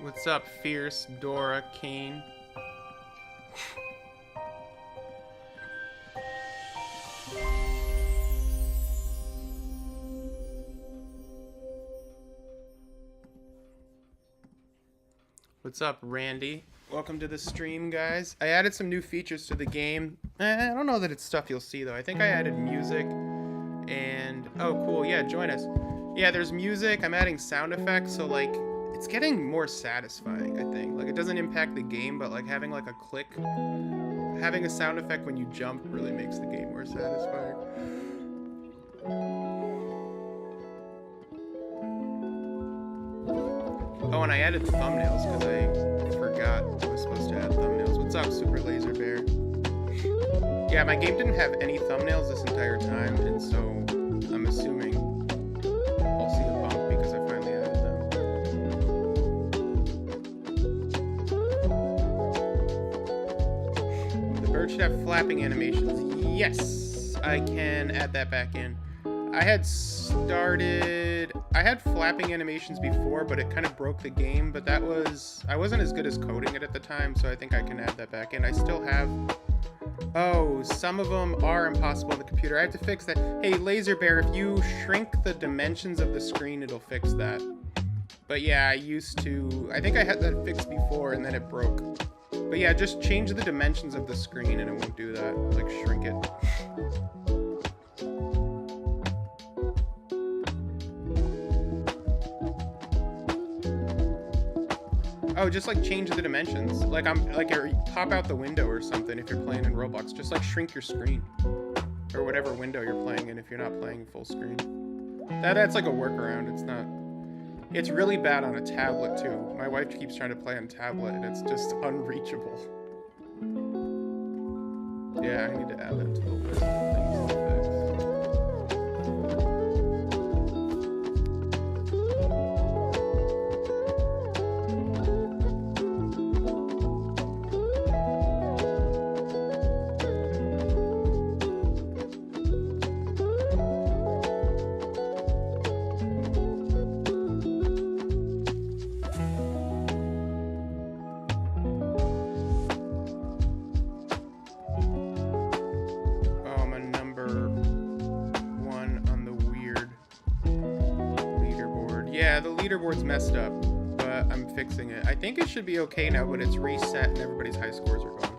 What's up, Fierce, Dora, Kane? What's up, Randy? Welcome to the stream, guys. I added some new features to the game. I don't know that it's stuff you'll see, though. I think I added music and... Oh, cool. Yeah, join us. Yeah, there's music. I'm adding sound effects, so, like, it's getting more satisfying, I think. Like, it doesn't impact the game, but, like, having, like, a click... Having a sound effect when you jump really makes the game more satisfying. Oh, and I added thumbnails because I forgot I was supposed to add thumbnails. What's up, Super Laser Bear? Yeah, my game didn't have any thumbnails this entire time, and so I'm assuming I'll see a bump because I finally added them. The bird should have flapping animations. Yes, I can add that back in. I had flapping animations before, but it kind of broke the game, but I wasn't as good as coding it at the time, so I think I can add that back in. I still have, oh, some of them are impossible on the computer. I have to fix that. Hey, Laser Bear, if you shrink the dimensions of the screen, it'll fix that. But yeah, I think I had that fixed before, and then it broke. But yeah, just change the dimensions of the screen, and it won't do that. Like, shrink it. Oh, just like change the dimensions. Like or pop out the window or something if you're playing in Roblox. Just like shrink your screen. Or whatever window you're playing in if you're not playing full screen. That's like a workaround. It's really bad on a tablet too. My wife keeps trying to play on tablet and it's just unreachable. Yeah, I need to add that to the list of things to fix. Leaderboard's messed up, but I'm fixing it. I think it should be okay now when it's reset and everybody's high scores are gone.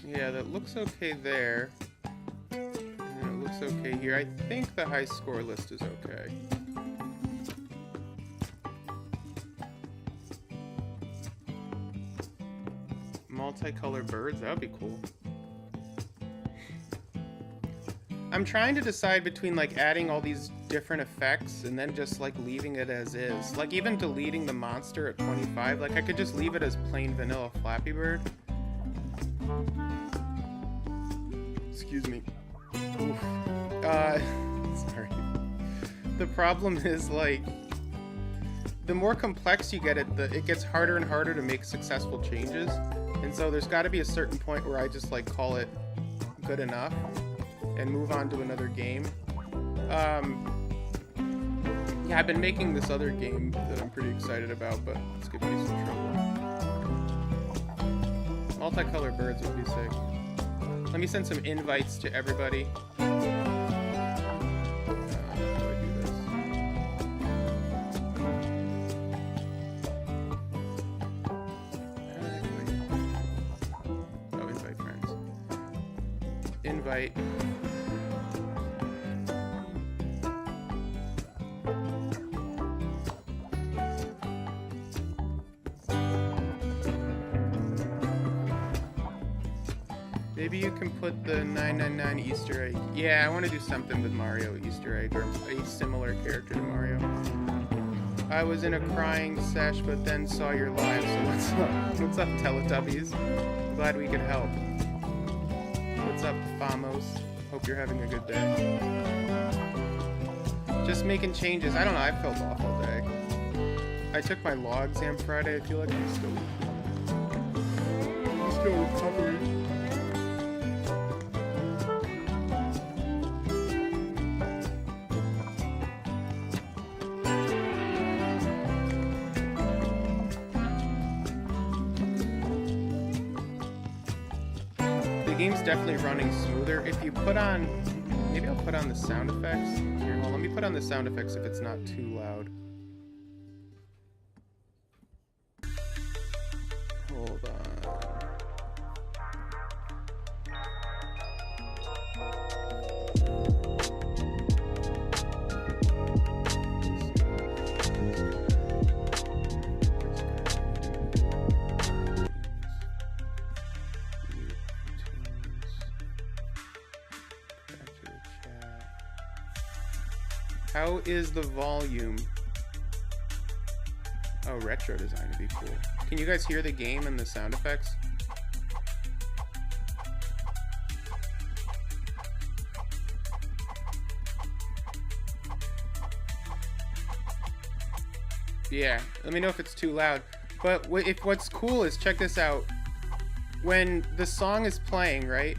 Yeah, that looks okay there. And it looks okay here. I think the high score list is okay. Multicolored birds, that would be cool. I'm trying to decide between like adding all these different effects and then just like leaving it as is. Like even deleting the monster at 25, like I could just leave it as plain vanilla Flappy Bird. Excuse me. Oof. Sorry. The problem is, like, the more complex you get it gets harder and harder to make successful changes. And so there's got to be a certain point where I just, like, call it good enough and move on to another game. Yeah, I've been making this other game that I'm pretty excited about, but it's giving me some trouble. Multicolored birds would be sick. Let me send some invites to everybody. How do I do this? Oh, invite friends. Invite. Maybe you can put the 999 Easter egg. Yeah, I want to do something with Mario Easter egg, or a similar character to Mario. I was in a crying sesh, but then saw your live, so what's up? What's up, Teletubbies? Glad we could help. What's up, Famos? Hope you're having a good day. Just making changes. I don't know, I felt off all day. I took my law exam Friday. I feel like I'm still recovering. The game's definitely running smoother. If you put on, maybe I'll put on the sound effects. Here, well, let me put on the sound effects if it's not too loud. Hold on. How is the volume? Oh, retro design would be cool. Can you guys hear the game and the sound effects? Yeah, let me know if it's too loud. But if what's cool is, check this out. When the song is playing, right?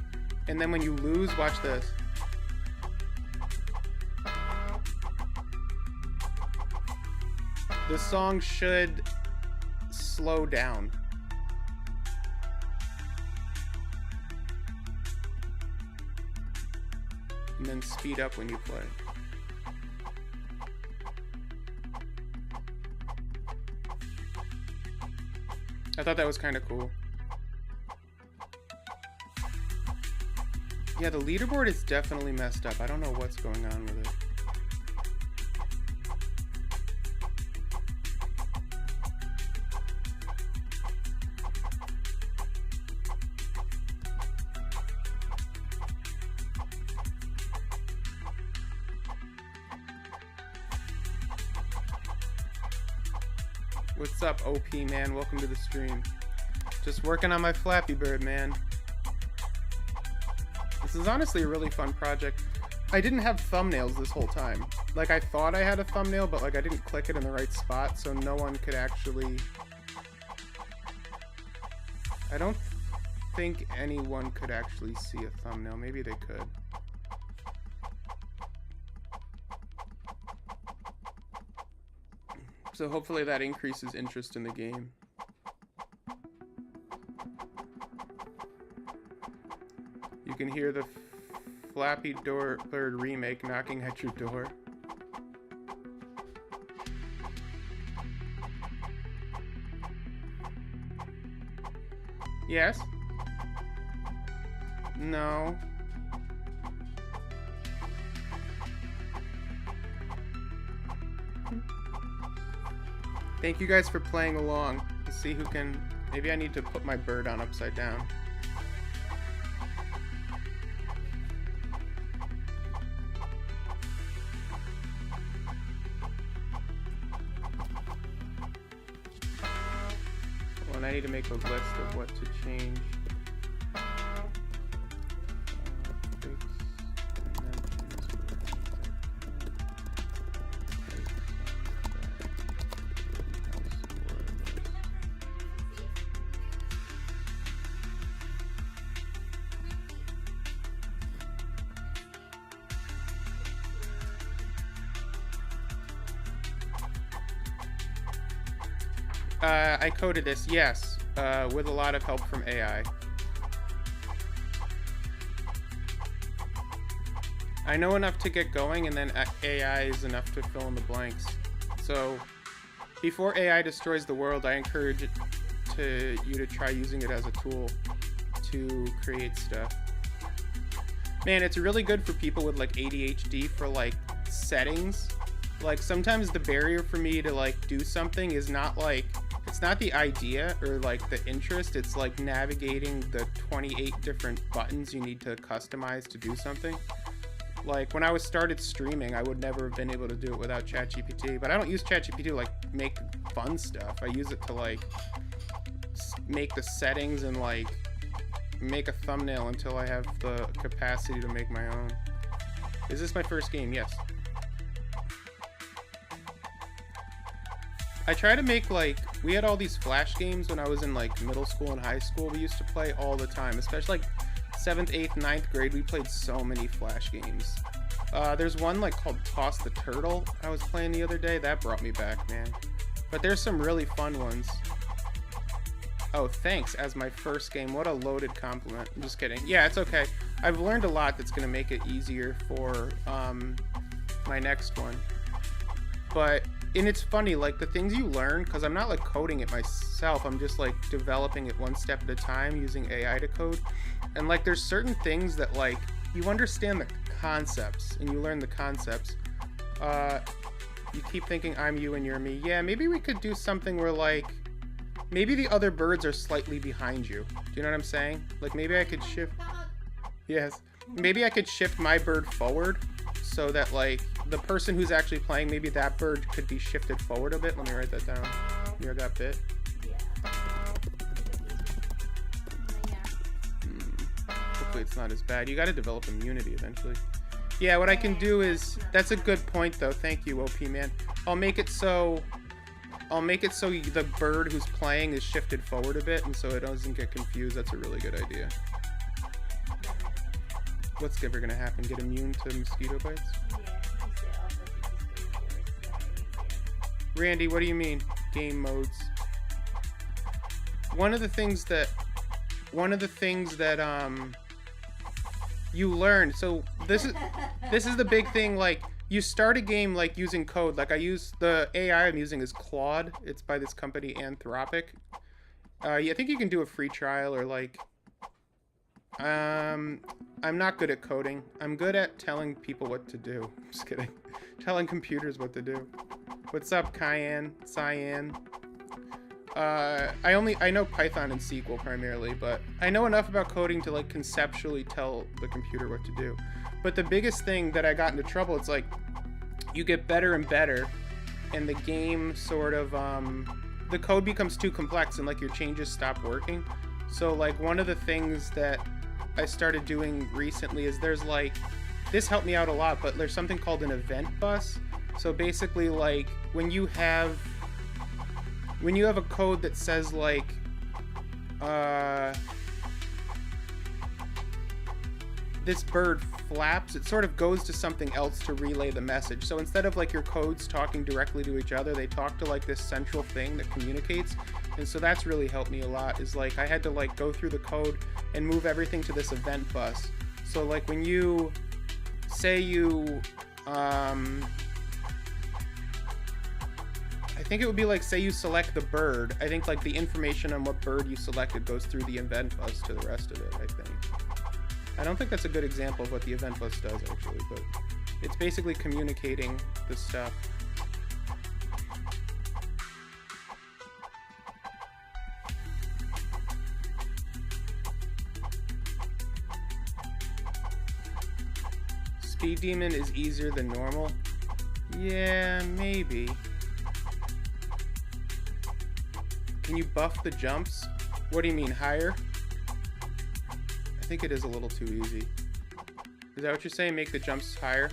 And then when you lose, watch this. The song should slow down. And then speed up when you play. I thought that was kind of cool. Yeah, the leaderboard is definitely messed up. I don't know what's going on with it. What's up, OP man? Welcome to the stream. Just working on my Flappy Bird, man. This is honestly a really fun project. I didn't have thumbnails this whole time. Like, I thought I had a thumbnail, but like I didn't click it in the right spot, so no one could actually... I don't think anyone could actually see a thumbnail. Maybe they could. So hopefully that increases interest in the game. You can hear the Flappy Bird remake knocking at your door. Yes? No. Thank you guys for playing along. Let's see who can... Maybe I need to put my bird on upside down. Well, and I need to make a list of what to change. I coded this, yes, with a lot of help from AI. I know enough to get going, and then AI is enough to fill in the blanks. So, before AI destroys the world, I encourage you to try using it as a tool to create stuff. Man, it's really good for people with like ADHD for like settings. Like sometimes the barrier for me to like do something is not like, it's not the idea or like the interest, it's like navigating the 28 different buttons you need to customize to do something. Like when I started streaming, I would never have been able to do it without ChatGPT, but I don't use ChatGPT to like make fun stuff. I use it to like make the settings and like make a thumbnail until I have the capacity to make my own. Is this my first game? Yes. I try to make like, we had all these Flash games when I was in like middle school and high school. We used to play all the time, especially like 7th, 8th, 9th grade. We played so many Flash games. There's one like called Toss the Turtle I was playing the other day. That brought me back, man. But there's some really fun ones. Oh, thanks, as my first game. What a loaded compliment. I'm just kidding. Yeah, it's okay. I've learned a lot that's going to make it easier for my next one. And it's funny, like the things you learn, because I'm not like coding it myself, I'm just like developing it one step at a time using AI to code. And like there's certain things that like you understand the concepts and you learn the concepts. You keep thinking I'm you and you're me. Yeah, maybe we could do something where like maybe the other birds are slightly behind you. Do you know what I'm saying? Like maybe I could shift. Yes. Maybe I could shift my bird forward so that like the person who's actually playing, maybe that bird could be shifted forward a bit. Let me write that down. You heard that bit? Yeah. Hopefully it's not as bad. You got to develop immunity eventually. Yeah, what I can do is, that's a good point though. Thank you, OP man. I'll make it so the bird who's playing is shifted forward a bit, and so it doesn't get confused. That's a really good idea. What's ever gonna happen? Get immune to mosquito bites? Randy, what do you mean? Game modes. One of the things that you learn. So this is the big thing. Like you start a game like using code. Like I use the AI I'm using is Claude. It's by this company Anthropic. I think you can do a free trial or like. I'm not good at coding. I'm good at telling people what to do. Just kidding. Telling computers what to do. What's up, Cyan? I know Python and SQL primarily, but I know enough about coding to like conceptually tell the computer what to do. But the biggest thing that I got into trouble, it's like you get better and better, and the game sort of the code becomes too complex and like your changes stop working. So like one of the things that I started doing recently is there's like, this helped me out a lot, but there's something called an event bus. So basically like when you have a code that says like this bird flaps, it sort of goes to something else to relay the message. So instead of like your codes talking directly to each other, they talk to like this central thing that communicates. And so that's really helped me a lot, is like I had to like go through the code and move everything to this event bus. So like when you say I think it would be like, say you select the bird. I think like the information on what bird you selected goes through the event bus to the rest of it, I think. I don't think that's a good example of what the event bus does actually, but it's basically communicating the stuff. Speed Demon is easier than normal? Yeah, maybe. Can you buff the jumps? What do you mean, higher? I think it is a little too easy. Is that what you're saying? Make the jumps higher?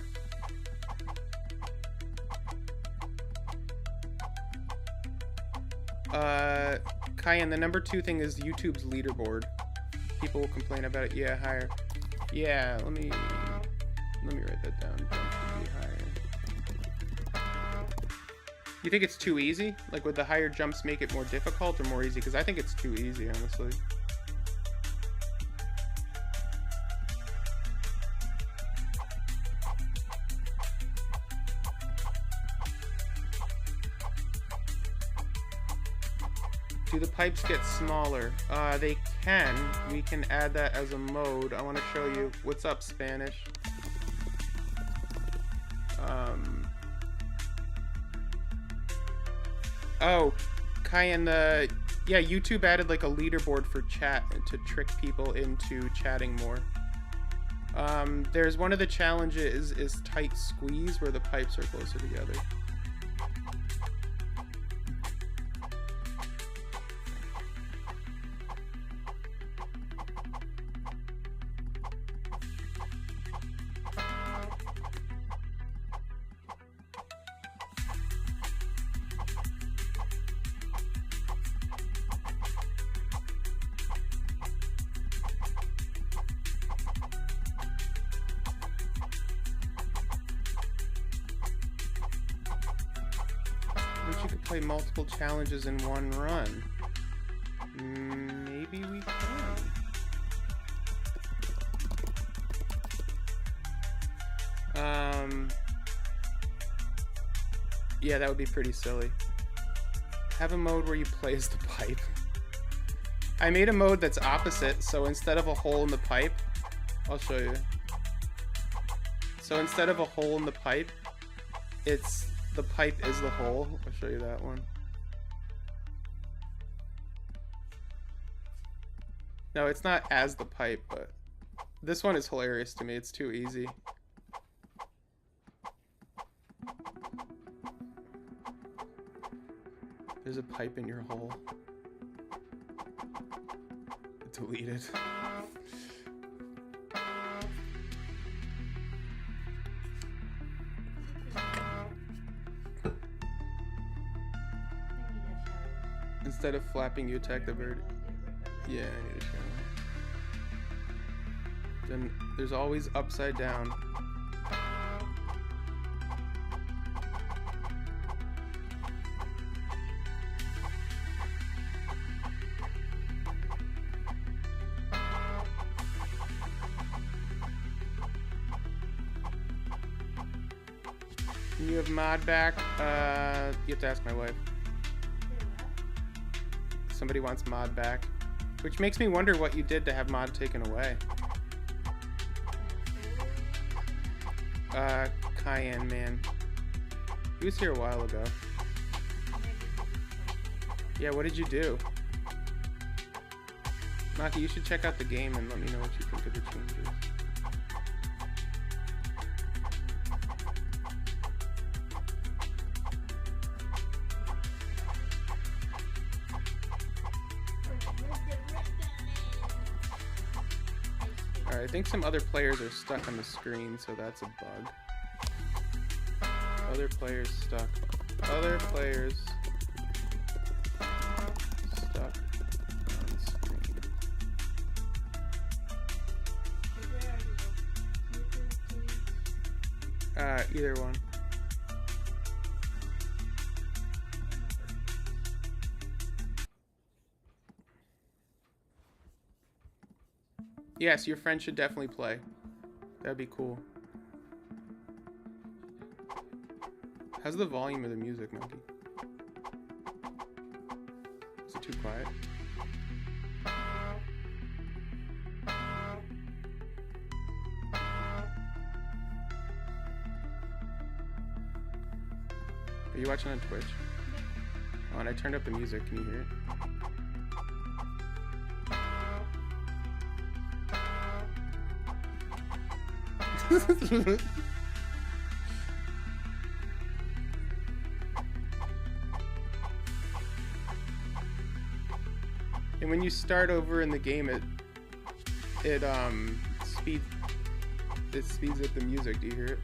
Cayenne, the number 2 thing is YouTube's leaderboard. People will complain about it. Yeah, higher. Yeah, let me write that down. Jumps should be higher. You think it's too easy? Like, would the higher jumps make it more difficult or more easy? Because I think it's too easy, honestly. Do the pipes get smaller? They can. We can add that as a mode. I want to show you. What's up, Spanish? Oh, Cayenne, yeah, YouTube added like a leaderboard for chat to trick people into chatting more. There's one of the challenges is tight squeeze where the pipes are closer together. You could play multiple challenges in one run. Maybe we can. Yeah, that would be pretty silly. Have a mode where you play as the pipe. I made a mode that's opposite, so instead of a hole in the pipe, I'll show you. So instead of a hole in the pipe, it's the pipe is the hole. I'll show you that one. No, it's not as the pipe, but this one is hilarious to me. It's too easy. There's a pipe in your hole. Delete it. Instead of flapping, you attack the bird. Yeah, I need a shower. Then there's always upside down. Can you have mod back? You have to ask my wife. Somebody wants mod back, which makes me wonder what you did to have mod taken away. Cayenne man. He was here a while ago. Yeah, what did you do? Maki, you should check out the game and let me know what you think of the changes. Alright, I think some other players are stuck on the screen, so that's a bug. Other players stuck. Other players stuck on screen. Either one. Yes, your friend should definitely play. That'd be cool. How's the volume of the music, Monkey? Is it too quiet? Are you watching on Twitch? Oh, and I turned up the music. Can you hear it? And when you start over in the game, it speeds up the music. Do you hear it?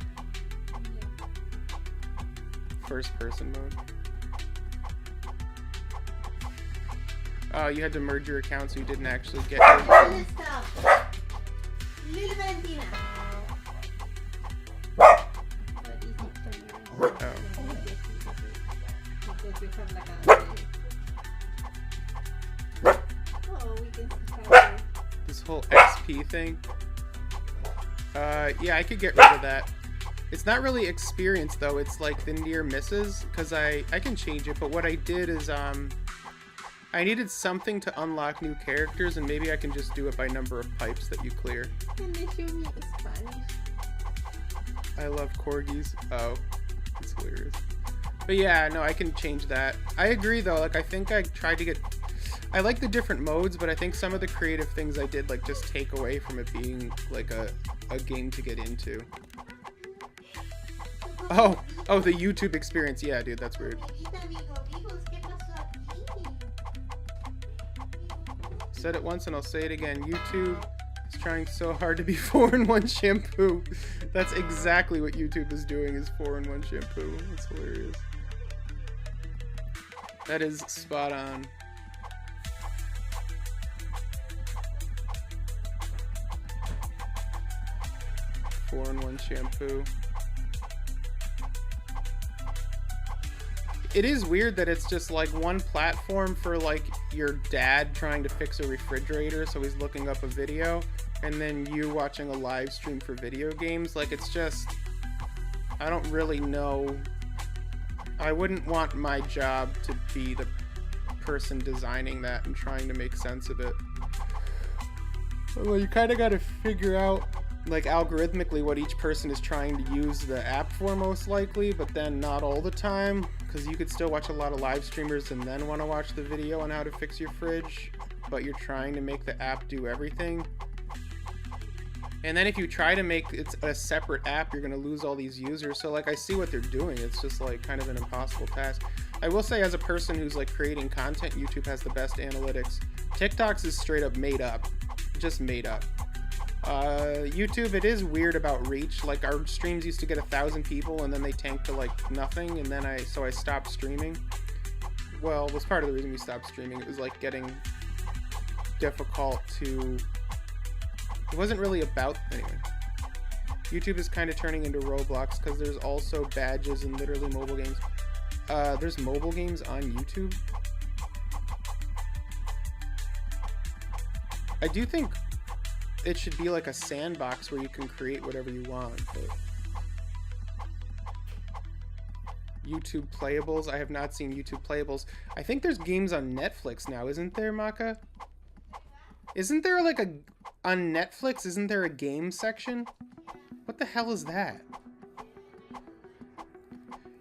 First person mode. Oh, you had to merge your account, so you didn't actually get it. This whole XP thing. Yeah, I could get rid of that. It's not really experience though, it's like the near misses, because I can change it, but what I did is I needed something to unlock new characters, and maybe I can just do it by number of pipes that you clear. Can they show me Spanish? I love corgis. Oh, it's hilarious. But yeah, no, I can change that. I agree though, like I think I tried to get, I like the different modes, but I think some of the creative things I did like just take away from it being like a game to get into. Oh, the YouTube experience. Yeah, dude, that's weird. Said it once and I'll say it again. YouTube is trying so hard to be 4-in-1 shampoo. That's exactly what YouTube is doing, is 4-in-1 shampoo. That's hilarious. That is spot on. Four-in-one shampoo. It is weird that it's just like one platform for like your dad trying to fix a refrigerator, so he's looking up a video, and then you watching a live stream for video games. Like, it's just, I don't really know. I wouldn't want my job to be the person designing that and trying to make sense of it. Well, you kind of got to figure out like algorithmically what each person is trying to use the app for, most likely, but then not all the time, because you could still watch a lot of live streamers and then want to watch the video on how to fix your fridge, but you're trying to make the app do everything. And then if you try to make it a separate app, you're going to lose all these users. So like, I see what they're doing. It's just like kind of an impossible task. I will say, as a person who's like creating content, YouTube has the best analytics. TikTok's is straight up made up, just made up. YouTube, it is weird about reach. Like, our streams used to get 1,000 people and then they tanked to like nothing, and then I stopped streaming. Well, it was part of the reason we stopped streaming. It was like getting difficult to, it wasn't really about, anyway. YouTube is kind of turning into Roblox because there's also badges and literally mobile games. There's mobile games on YouTube. I do think it should be like a sandbox where you can create whatever you want, but YouTube playables, I have not seen YouTube playables. I think there's games on Netflix now, isn't there, Maka? Isn't there like on Netflix, isn't there a game section? What the hell is that?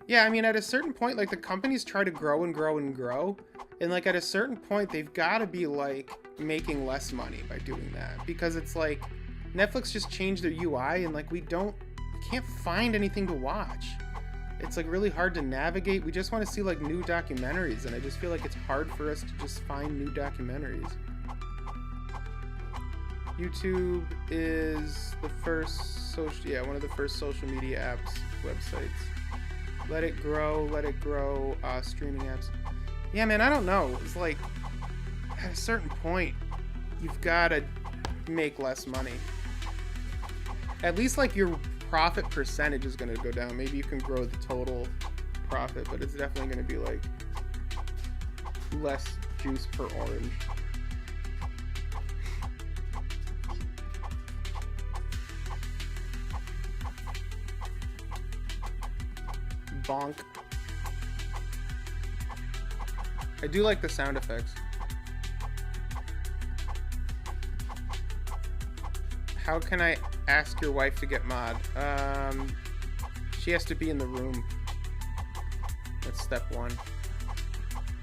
Yeah, I mean, at a certain point, like, the companies try to grow and grow and grow, and like at a certain point they've got to be like making less money by doing that, because it's like Netflix just changed their UI and like we can't find anything to watch. It's like really hard to navigate. We just want to see like new documentaries, and I just feel like it's hard for us to just find new documentaries. YouTube is the first one of the first social media apps, websites. Let it grow, streaming apps. Yeah, man, I don't know. It's like, at a certain point, you've got to make less money. At least, like, your profit percentage is going to go down. Maybe you can grow the total profit, but it's definitely going to be, like, less juice per orange. Bonk. I do like the sound effects. How can I ask your wife to get mod? She has to be in the room. That's step one.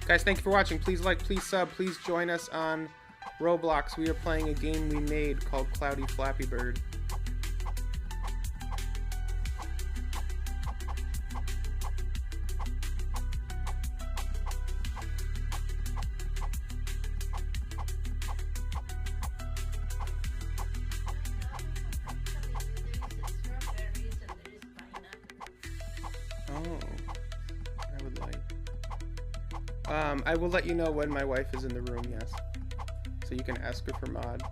Guys, thank you for watching. Please like, please sub, please join us on Roblox. We are playing a game we made called Cloudy Flappy Bird. I will let you know when my wife is in the room, yes. So you can ask her for mod.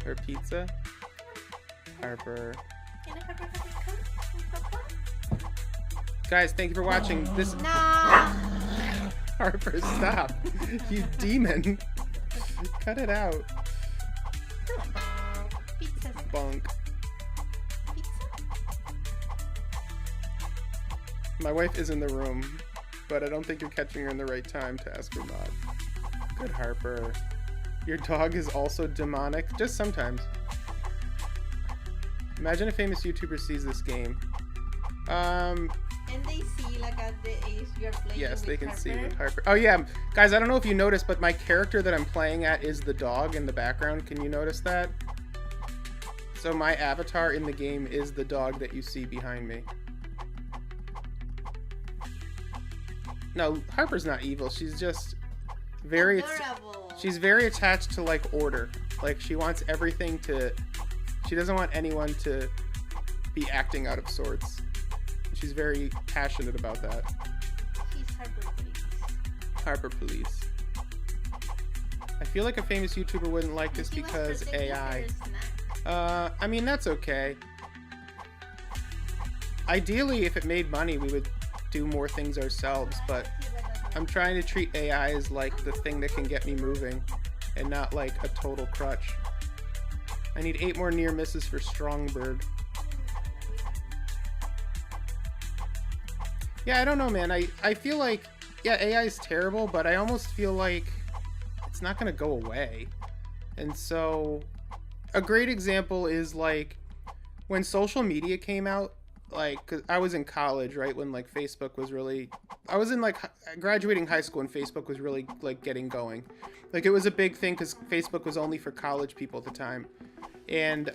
Her pizza? Harper. Guys, thank you for watching. This. No. Harper, stop. You demon. Cut it out. Pizza. Bunk. Pizza? My wife is in the room, but I don't think you're catching her in the right time to ask her mod. Good Harper. Your dog is also demonic. Just sometimes. Imagine a famous YouTuber sees this game. And they see like at the age you're playing. Yes, with they can Harper. see with Harper. Oh yeah, guys, I don't know if you noticed, but my character that I'm playing at is the dog in the background. Can you notice that? So my avatar in the game is the dog that you see behind me. No, Harper's not evil. She's just very... Adorable. She's very attached to, like, order. Like, she wants everything to... She doesn't want anyone to be acting out of sorts. She's very passionate about that. She's Harper Police. Harper Police. I feel like a famous YouTuber wouldn't like this She was because protecting AI. her snack. I mean, that's okay. Ideally, if it made money, we would do more things ourselves, but I'm trying to treat AI as like the thing that can get me moving and not like a total crutch. I need 8 more near misses for Strongbird. Yeah, I don't know, man. I feel like, yeah, AI is terrible, but I almost feel like it's not gonna go away. And so a great example is like when social media came out, like, 'cause I was in college, right, when like Facebook was really, I was in like graduating high school and Facebook was really like getting going. Like it was a big thing because Facebook was only for college people at the time. And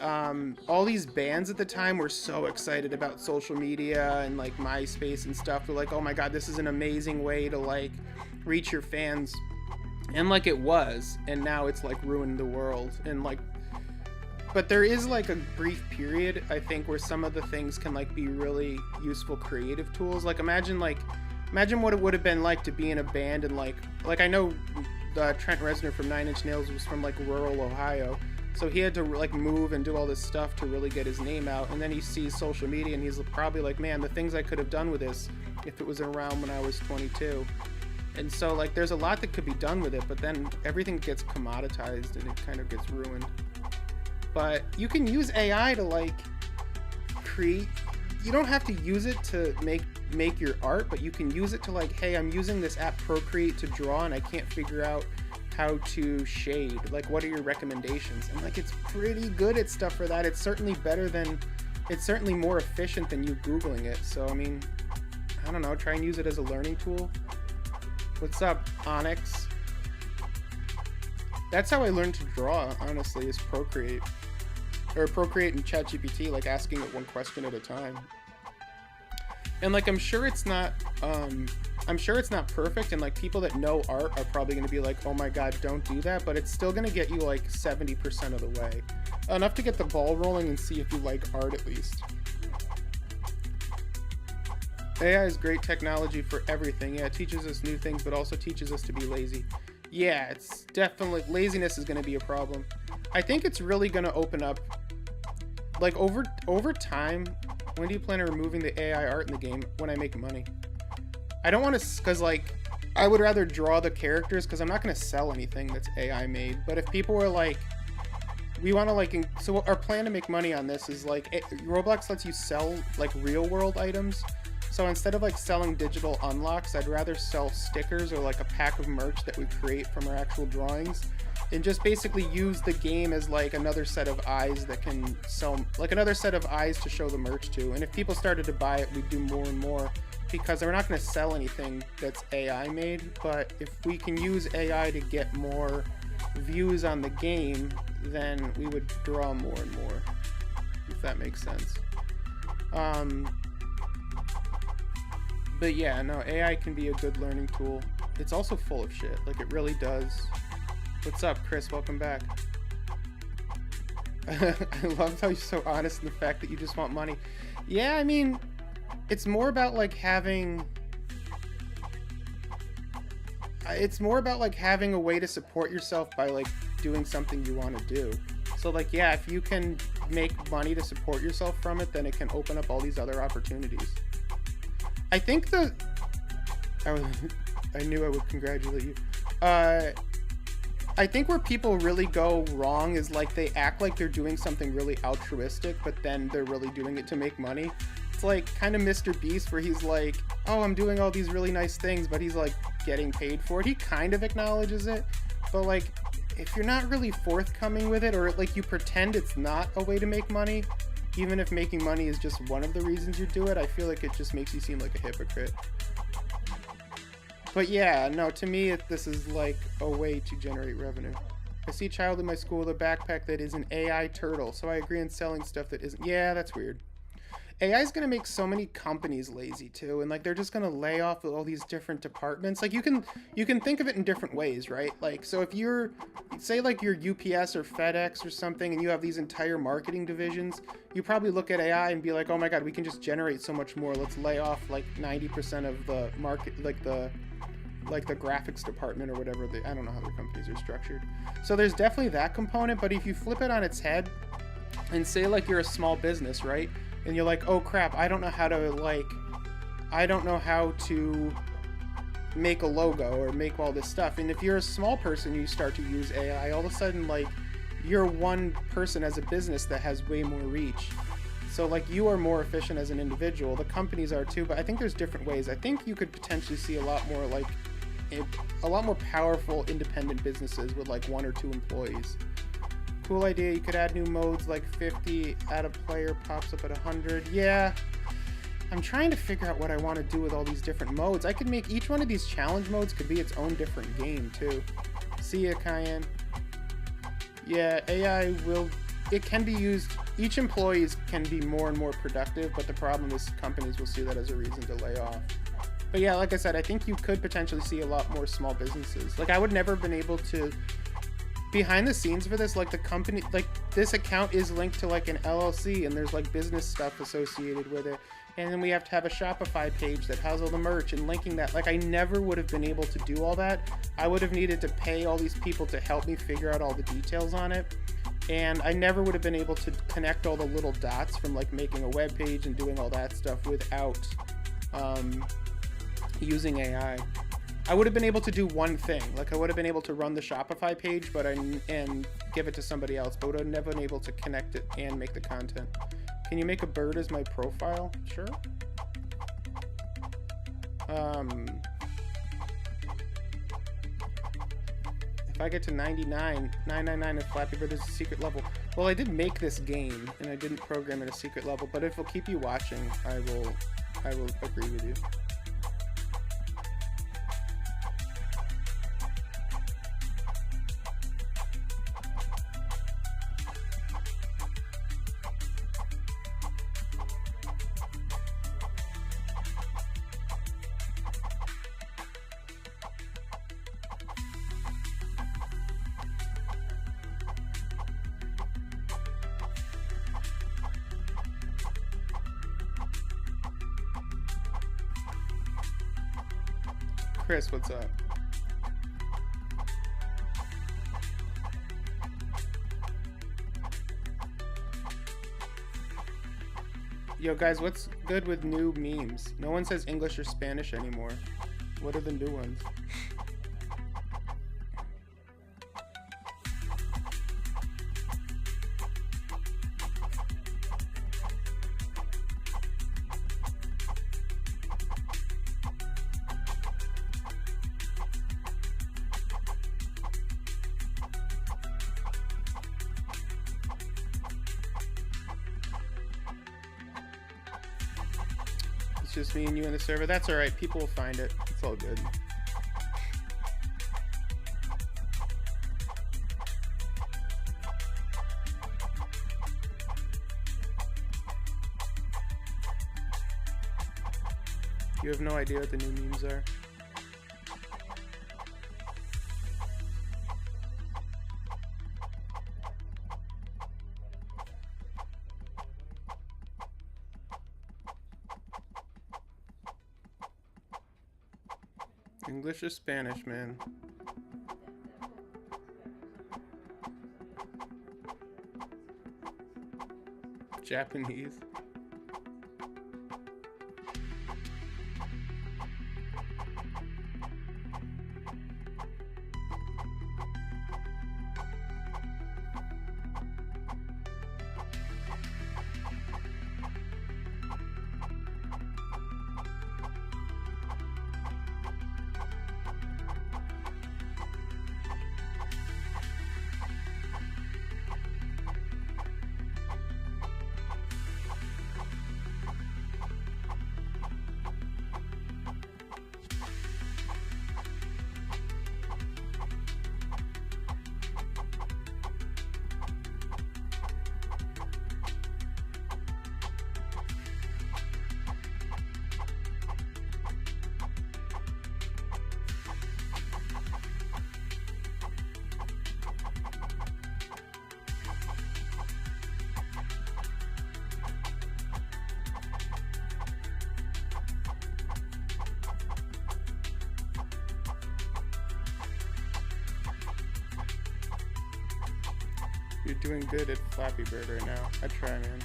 all these bands at the time were so excited about social media and like MySpace and stuff. They're like, oh my god, this is an amazing way to like reach your fans. And like it was, and now it's like ruined the world. And like, but there is like a brief period, I think, where some of the things can like be really useful creative tools. Like imagine what it would have been like to be in a band and like I know Trent Reznor from Nine Inch Nails was from like rural Ohio. So he had to like move and do all this stuff to really get his name out. And then he sees social media and he's probably like, man, the things I could have done with this if it was around when I was 22. And so like there's a lot that could be done with it, but then everything gets commoditized and it kind of gets ruined. But you can use AI to like create, you don't have to use it to make your art, but you can use it to like, hey, I'm using this app Procreate to draw and I can't figure out how to shade. Like, what are your recommendations? And like, it's pretty good at stuff for that. It's certainly more efficient than you Googling it. So, I mean, I don't know, try and use it as a learning tool. What's up, Onyx? That's how I learned to draw, honestly, is Procreate. Or Procreate and ChatGPT, like asking it one question at a time. And like, I'm sure it's not perfect, and like people that know art are probably going to be like, oh my god, don't do that, but it's still going to get you like 70% of the way. Enough to get the ball rolling and see if you like art at least. AI is great technology for everything. Yeah, it teaches us new things, but also teaches us to be lazy. Yeah, it's definitely, laziness is going to be a problem. I think it's really going to open up, like over time. When do you plan on removing the AI art in the game? When I make money. I don't want to, because like, I would rather draw the characters, because I'm not going to sell anything that's AI made. But if people were like, we want to like, so our plan to make money on this is like, Roblox lets you sell like real world items. So instead of like selling digital unlocks, I'd rather sell stickers or like a pack of merch that we create from our actual drawings. And just basically use the game as like another set of eyes that can sell, like another set of eyes to show the merch to. And if people started to buy it, we'd do more and more, because we're not going to sell anything that's AI made. But if we can use AI to get more views on the game, then we would draw more and more, if that makes sense. But yeah, no, AI can be a good learning tool. It's also full of shit, like it really does. What's up, Chris? Welcome back. I love how you're so honest in the fact that you just want money. Yeah, I mean, it's more about like having... It's more about like having a way to support yourself by like doing something you want to do. So like, yeah, if you can make money to support yourself from it, then it can open up all these other opportunities. I think I knew I would congratulate you. I think where people really go wrong is like they act like they're doing something really altruistic, but then they're really doing it to make money. It's like kind of Mr. Beast, where he's like, oh, I'm doing all these really nice things, but he's like getting paid for it. He kind of acknowledges it, but like if you're not really forthcoming with it, or like you pretend it's not a way to make money, even if making money is just one of the reasons you do it, I feel like it just makes you seem like a hypocrite. But yeah, no, to me, this is like a way to generate revenue. I see a child in my school with a backpack that is an AI turtle, so I agree on selling stuff that isn't. Yeah, that's weird. AI is going to make so many companies lazy too, and like they're just going to lay off all these different departments. Like you can think of it in different ways, right? Like, so if you're, say like you're UPS or FedEx or something, and you have these entire marketing divisions, you probably look at AI and be like, oh my god, we can just generate so much more. Let's lay off like 90% of the market, like the graphics department or whatever. I don't know how their companies are structured. So there's definitely that component, but if you flip it on its head and say like you're a small business, right? And you're like, oh crap, I don't know how to make a logo or make all this stuff. And if you're a small person, you start to use AI, all of a sudden like you're one person as a business that has way more reach. So like you are more efficient as an individual. The companies are too, but I think there's different ways. I think you could potentially see a lot more like a lot more powerful independent businesses with like 1 or 2 employees. Cool idea. You could add new modes like 50, add a player, pops up at 100. Yeah, I'm trying to figure out what I want to do with all these different modes. I could make each one of these challenge modes could be its own different game too. See ya, Cayenne. Yeah, AI will, it can be used, each employee can be more and more productive, but the problem is companies will see that as a reason to lay off. But yeah, like I said, I think you could potentially see a lot more small businesses. Like I would never have been able to, behind the scenes for this, like the company, like this account is linked to like an LLC and there's like business stuff associated with it. And then we have to have a Shopify page that has all the merch and linking that. Like I never would have been able to do all that. I would have needed to pay all these people to help me figure out all the details on it. And I never would have been able to connect all the little dots from like making a web page and doing all that stuff without using AI. I would have been able to do one thing. Like I would have been able to run the Shopify page, but and give it to somebody else, but would have never been able to connect it and make the content. Can you make a bird as my profile? Sure. If I get to 99, 999 and Flappy Bird is a secret level. Well, I did make this game and I didn't program it a secret level, but if it'll keep you watching, I will agree with you. Chris, what's up? Yo guys, what's good with new memes? No one says English or Spanish anymore. What are the new ones? Just me and you in the server. That's all right. People will find it. It's all good. You have no idea what the new memes are. English or Spanish, man? Japanese? You're doing good at Flappy Bird right now. I try, man.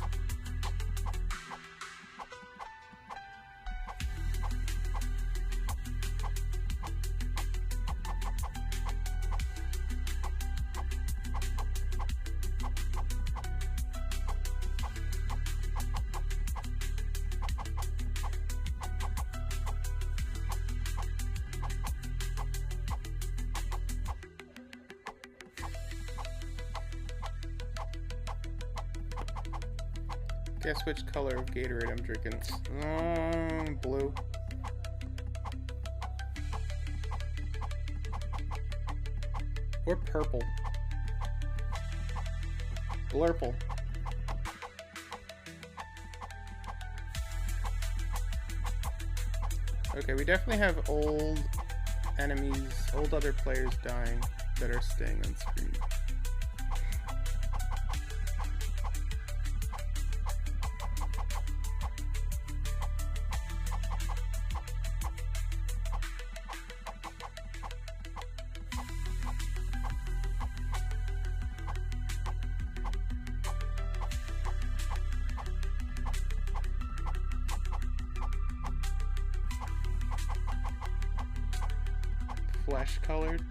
Guess which color of Gatorade I'm drinking. Blue. Or purple. Blurple. Okay, we definitely have old enemies, old other players dying that are staying on screen. Flesh colored.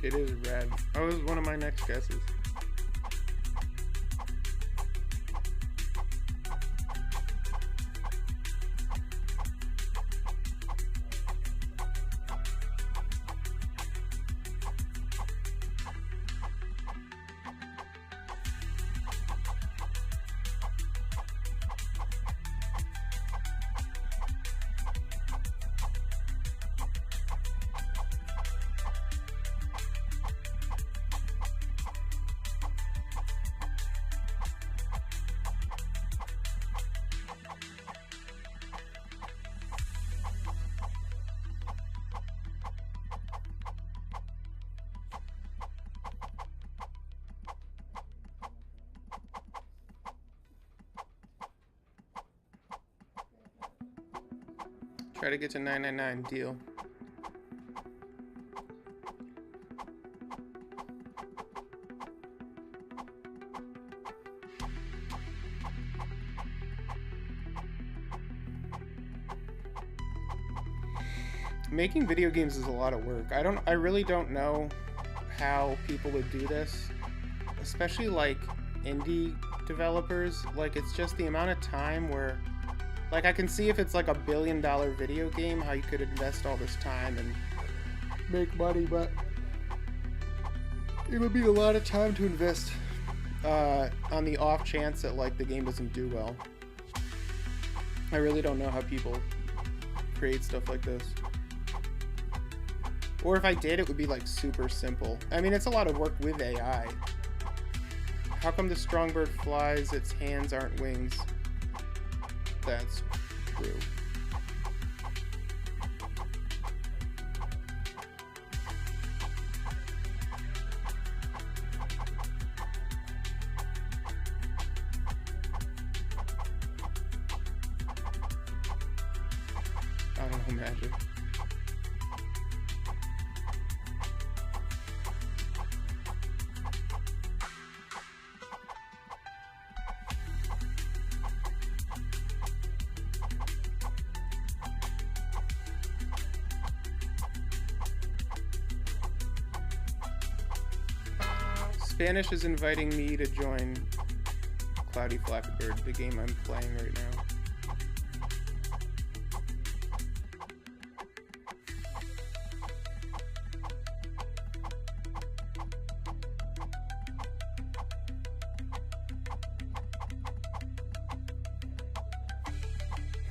It is red. That was one of my next guesses. Try to get to 999, deal. Making video games is a lot of work. I really don't know how people would do this, especially like indie developers. Like, it's just the amount of time where, like, I can see if it's like $1 billion video game, how you could invest all this time and make money, but it would be a lot of time to invest on the off chance that, like, the game doesn't do well. I really don't know how people create stuff like this. Or if I did, it would be, like, super simple. I mean, it's a lot of work with AI. How come the strong bird flies, its hands aren't wings? That's true. I don't know magic. Spanish is inviting me to join Cloudy Flappy Bird, the game I'm playing right now.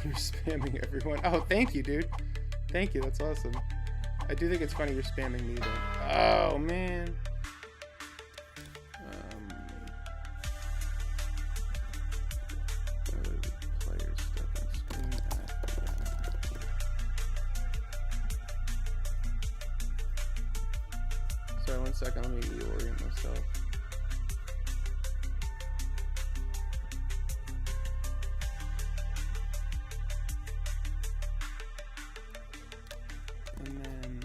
You're spamming everyone. Oh, thank you, dude. Thank you, that's awesome. I do think it's funny you're spamming me, though. Oh, man. Sorry, 1 second. Let me reorient myself. And then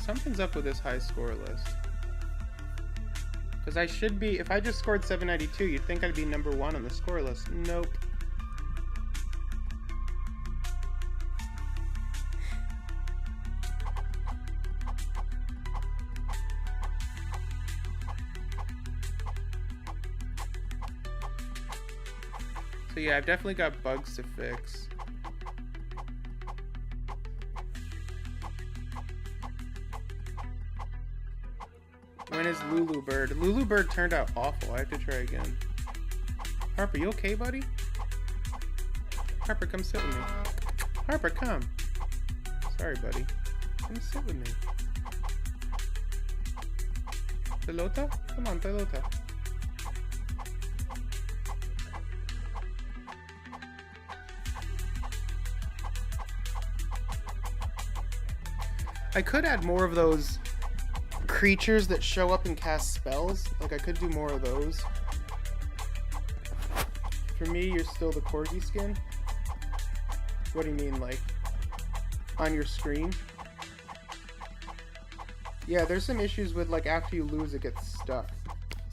something's up with this high score list. Because I should be, if I just scored 792, you'd think I'd be number 1 on the score list. Nope. So yeah, I've definitely got bugs to fix. When is Lulu Bird? Lulu Bird turned out awful. I have to try again. Harper, you okay, buddy? Harper, come sit with me. Harper, come. Sorry, buddy. Come sit with me. Pelota? Come on, pelota. I could add more of those creatures that show up and cast spells. Like, I could do more of those. For me, you're still the corgi skin. What do you mean, like, on your screen? Yeah, there's some issues with, like, after you lose, it gets stuck.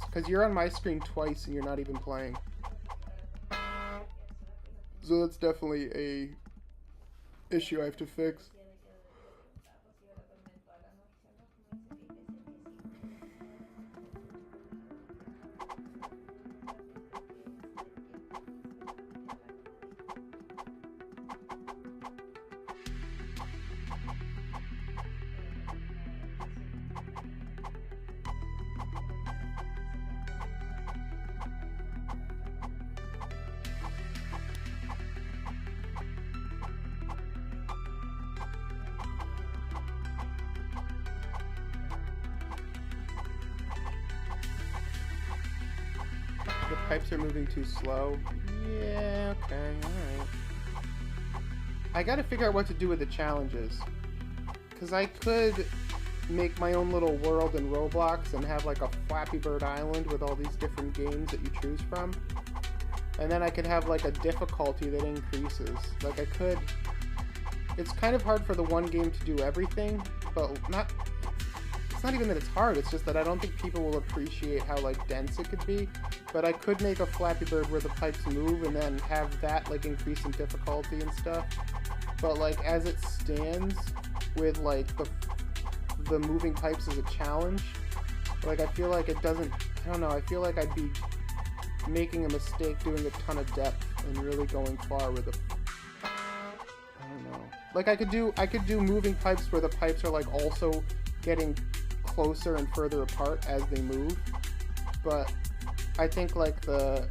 Because you're on my screen twice and you're not even playing. So that's definitely a issue I have to fix. The pipes are moving too slow. Yeah, okay, alright. I gotta figure out what to do with the challenges. Because I could make my own little world in Roblox and have like a Flappy Bird island with all these different games that you choose from. And then I could have like a difficulty that increases. Like I could... It's kind of hard for the one game to do everything, but not... It's not even that it's hard, it's just that I don't think people will appreciate how like dense it could be. But I could make a Flappy Bird where the pipes move and then have that like increase in difficulty and stuff. But like as it stands with like the moving pipes as a challenge, like I feel like it doesn't, I don't know, I feel like I'd be making a mistake doing a ton of depth and really going far with it. I don't know. Like I could do moving pipes where the pipes are like also getting closer and further apart as they move. But I think like the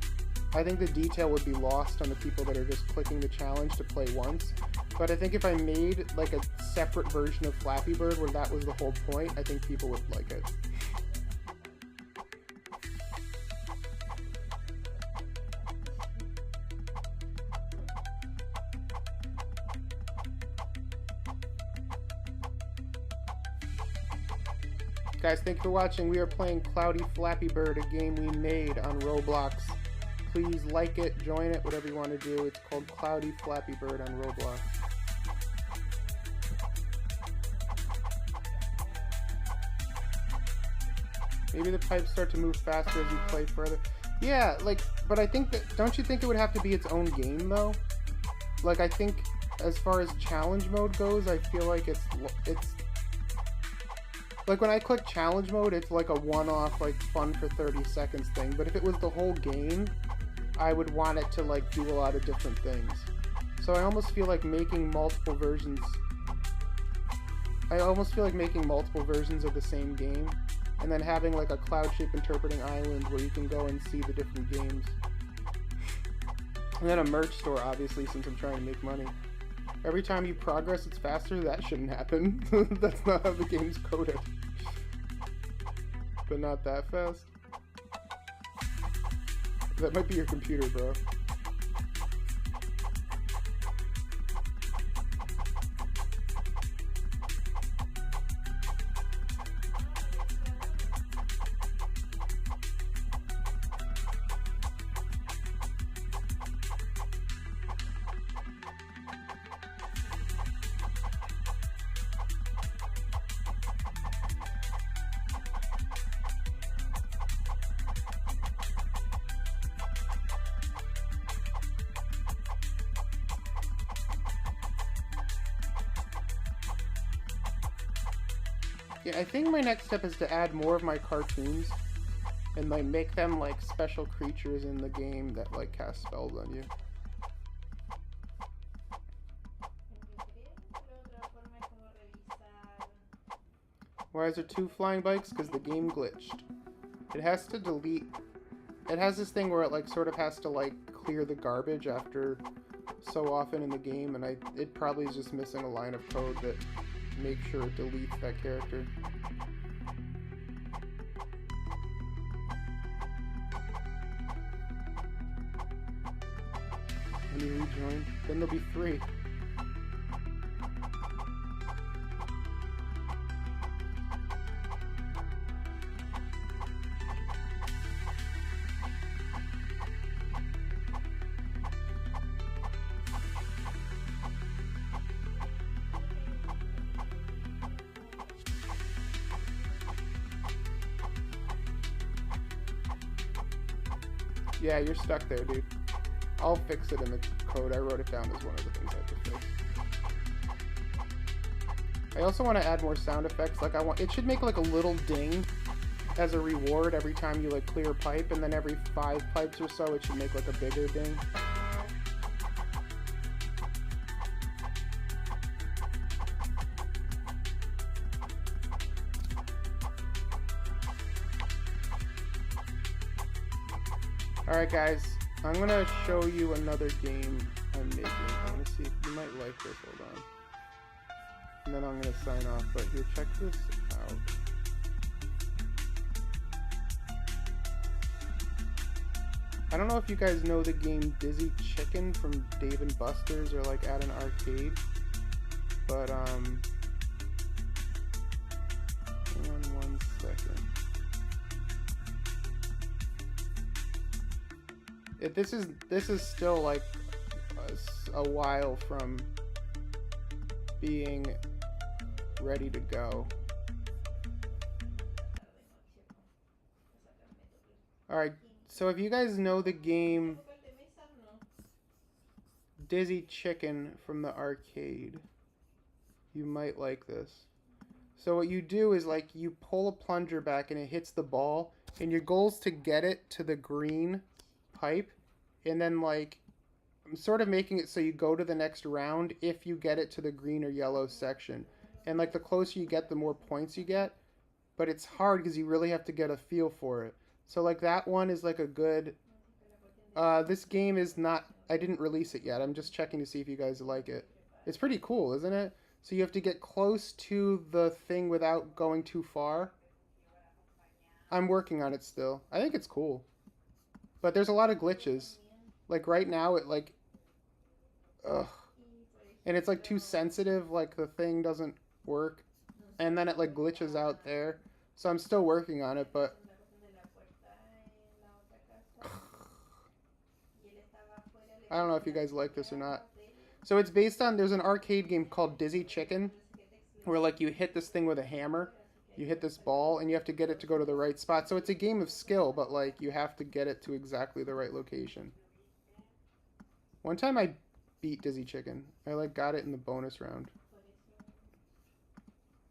detail would be lost on the people that are just clicking the challenge to play once. But I think if I made like a separate version of Flappy Bird where that was the whole point, I think people would like it. Guys, thank you for watching. We are playing Cloudy Flappy Bird, a game we made on Roblox. Please like it, join it, whatever you want to do. It's called Cloudy Flappy Bird on Roblox. Maybe the pipes start to move faster as you play further. Yeah, like, but I think that, don't you think it would have to be its own game, though? Like, I think, as far as challenge mode goes, I feel like it's like when I click challenge mode, it's like a one-off, like fun for 30 seconds thing. But if it was the whole game, I would want it to like do a lot of different things. So I almost feel like making multiple versions. I almost feel like making multiple versions of the same game, and then having like a cloud shape interpreting island where you can go and see the different games. And then a merch store, obviously, since I'm trying to make money. Every time you progress, it's faster. That shouldn't happen. That's not how the game's coded. But not that fast. That might be your computer, bro. Yeah, I think my next step is to add more of my cartoons and like make them like special creatures in the game that like cast spells on you. Why is there 2 flying bikes? Because the game glitched. It has to delete. It has this thing where it like sort of has to like clear the garbage after so often in the game, and it probably is just missing a line of code that makes sure it deletes that character. When you rejoin, then there'll be 3. Yeah, you're stuck there, dude. I'll fix it in the code. I wrote it down as one of the things I have to fix. I also want to add more sound effects. Like it should make like a little ding as a reward every time you like clear a pipe, and then every 5 pipes or so it should make like a bigger ding. Alright guys, I'm gonna show you another game I'm making. I'm gonna see if you might like this, hold on. And then I'm gonna sign off, but here, check this out. I don't know if you guys know the game Dizzy Chicken from Dave & Buster's or like at an arcade, but hang on 1 second. This is still like a while from being ready to go. Alright, so if you guys know the game Dizzy Chicken from the arcade, you might like this. So what you do is like you pull a plunger back and it hits the ball, and your goal is to get it to the green pipe, and then like I'm sort of making it so you go to the next round if you get it to the green or yellow section, and like the closer you get, the more points you get, but it's hard because you really have to get a feel for it. So like that one is like a good this game is not, I didn't release it yet, I'm just checking to see if you guys like it. It's pretty cool, isn't it? So you have to get close to the thing without going too far. I'm working on it still. I think it's cool. But there's a lot of glitches. Like right now it like ugh. And it's like too sensitive, like the thing doesn't work. And then it like glitches out there. So I'm still working on it, but I don't know if you guys like this or not. So it's based on, there's an arcade game called Dizzy Chicken, where like you hit this thing with a hammer. You hit this ball and you have to get it to go to the right spot. So it's a game of skill, but like you have to get it to exactly the right location. One time I beat Dizzy Chicken. I like got it in the bonus round.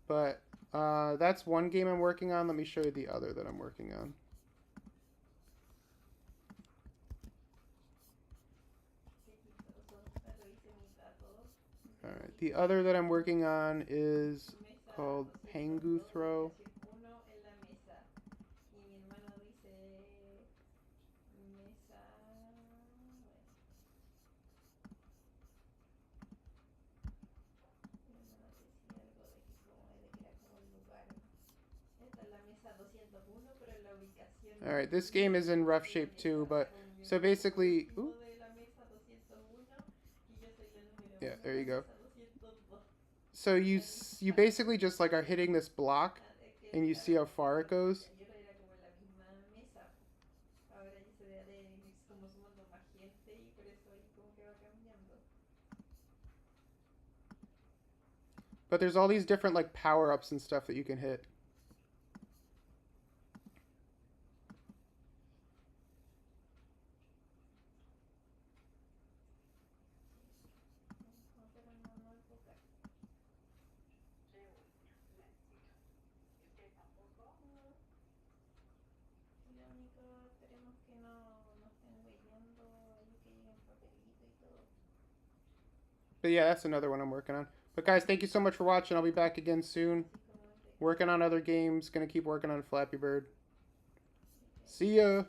But that's one game I'm working on. Let me show you the other that I'm working on. Alright, the other that I'm working on is called Pengu Throw. Alright, this game is in rough shape too, but so basically, ooh, yeah, there you go. So you basically just like are hitting this block, and you see how far it goes. But there's all these different like power-ups and stuff that you can hit. But yeah, that's another one I'm working on. But guys, thank you so much for watching. I'll be back again soon. Working on other games. Gonna keep working on Flappy Bird. See ya.